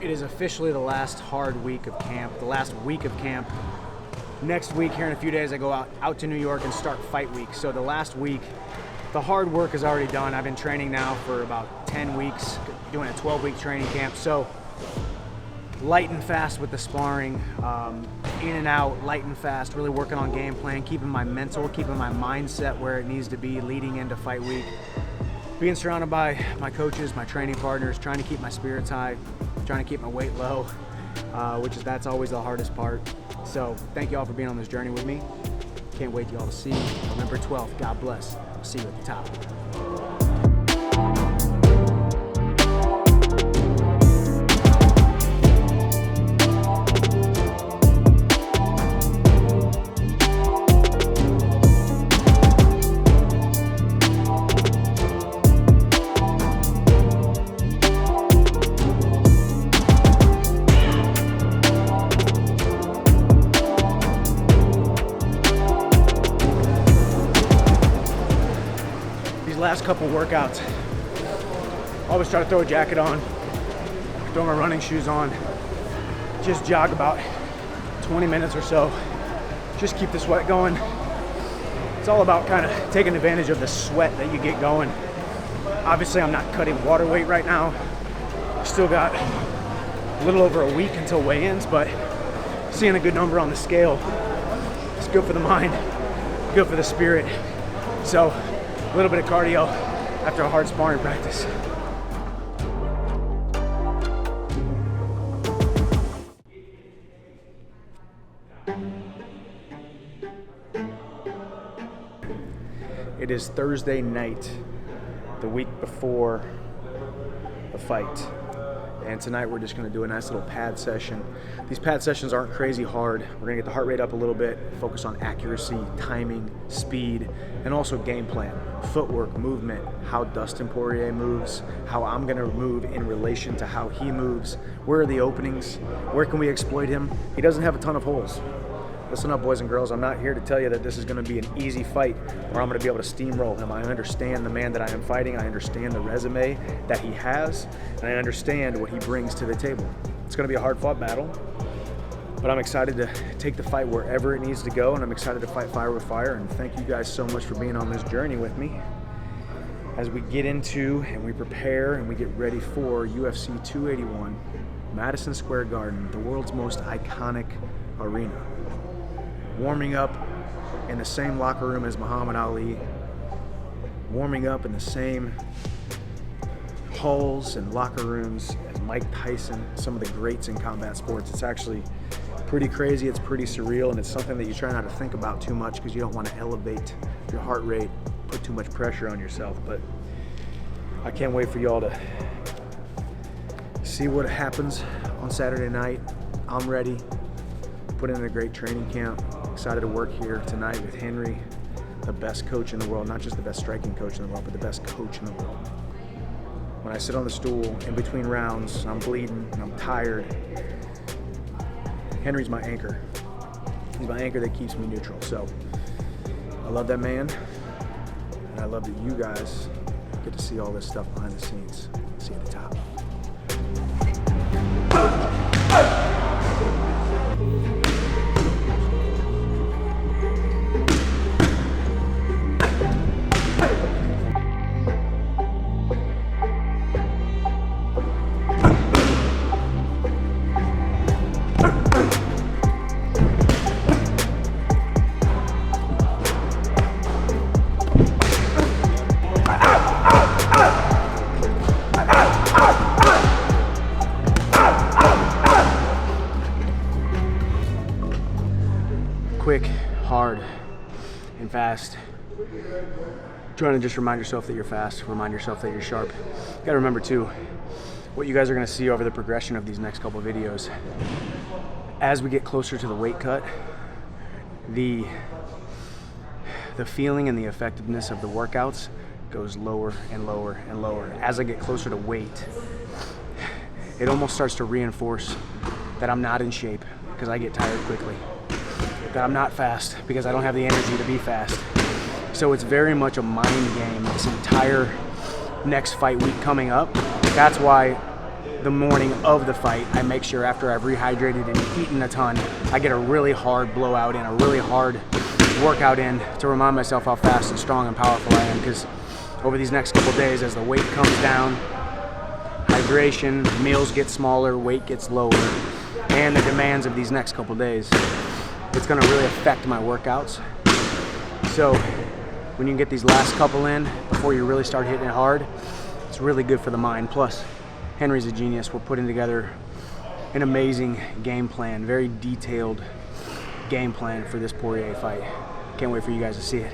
It is officially the last hard week of camp, the last week of camp. Next week, here in a few days, I go out to New York and start fight week. So the last week, the hard work is already done. I've been training now for about 10 weeks, doing a 12-week training camp. So light and fast with the sparring, in and out, light and fast, really working on game plan, keeping my mental, keeping my mindset where it needs to be leading into fight week. Being surrounded by my coaches, my training partners, trying to keep my spirits high, trying to keep my weight low, that's always the hardest part. So thank you all for being on this journey with me. Can't wait y'all to see November 12th. God bless. I'll see you at the top. Last couple workouts, I always try to throw a jacket on, throw my running shoes on, just jog about 20 minutes or so, just keep the sweat going. It's all about kind of taking advantage of the sweat that you get going. Obviously, I'm not cutting water weight right now. Still got a little over a week until weigh-ins, but seeing a good number on the scale, it's good for the mind, good for the spirit. So a little bit of cardio after a hard sparring practice. It is Thursday night, the week before the fight. And tonight we're just gonna do a nice little pad session. These pad sessions aren't crazy hard. We're gonna get the heart rate up a little bit, focus on accuracy, timing, speed, and also game plan, footwork, movement, how Dustin Poirier moves, how I'm gonna move in relation to how he moves, where are the openings, where can we exploit him? He doesn't have a ton of holes. Listen up, boys and girls, I'm not here to tell you that this is gonna be an easy fight or I'm gonna be able to steamroll him. I understand the man that I am fighting, I understand the resume that he has, and I understand what he brings to the table. It's gonna be a hard-fought battle, but I'm excited to take the fight wherever it needs to go, and I'm excited to fight fire with fire, and thank you guys so much for being on this journey with me as we get into and we prepare and we get ready for UFC 281, Madison Square Garden, the world's most iconic arena. Warming up in the same locker room as Muhammad Ali, warming up in the same halls and locker rooms as Mike Tyson, some of the greats in combat sports. It's actually pretty crazy, it's pretty surreal, and it's something that you try not to think about too much because you don't want to elevate your heart rate, put too much pressure on yourself. But I can't wait for y'all to see what happens on Saturday night. I'm ready, put in a great training camp. Excited to work here tonight with Henry, the best coach in the world, not just the best striking coach in the world, but the best coach in the world. When I sit on the stool in between rounds, I'm bleeding and I'm tired, Henry's my anchor. He's my anchor that keeps me neutral. So I love that man, and I love that you guys get to see all this stuff behind the scenes. See you at the top. Quick, hard, and fast. Trying to just remind yourself that you're fast, remind yourself that you're sharp. You gotta remember too, what you guys are gonna see over the progression of these next couple videos. As we get closer to the weight cut, the feeling and the effectiveness of the workouts goes lower and lower and lower. As I get closer to weight, it almost starts to reinforce that I'm not in shape because I get tired quickly, that I'm not fast because I don't have the energy to be fast. So it's very much a mind game this entire next fight week coming up. That's why the morning of the fight, I make sure after I've rehydrated and eaten a ton, I get a really hard blowout in, a really hard workout in to remind myself how fast and strong and powerful I am, because over these next couple days, as the weight comes down, hydration, meals get smaller, weight gets lower, and the demands of these next couple days, it's going to really affect my workouts. So when you get these last couple in before you really start hitting it hard, it's really good for the mind. Plus, Henry's a genius. We're putting together an amazing game plan, very detailed game plan for this Poirier fight. Can't wait for you guys to see it.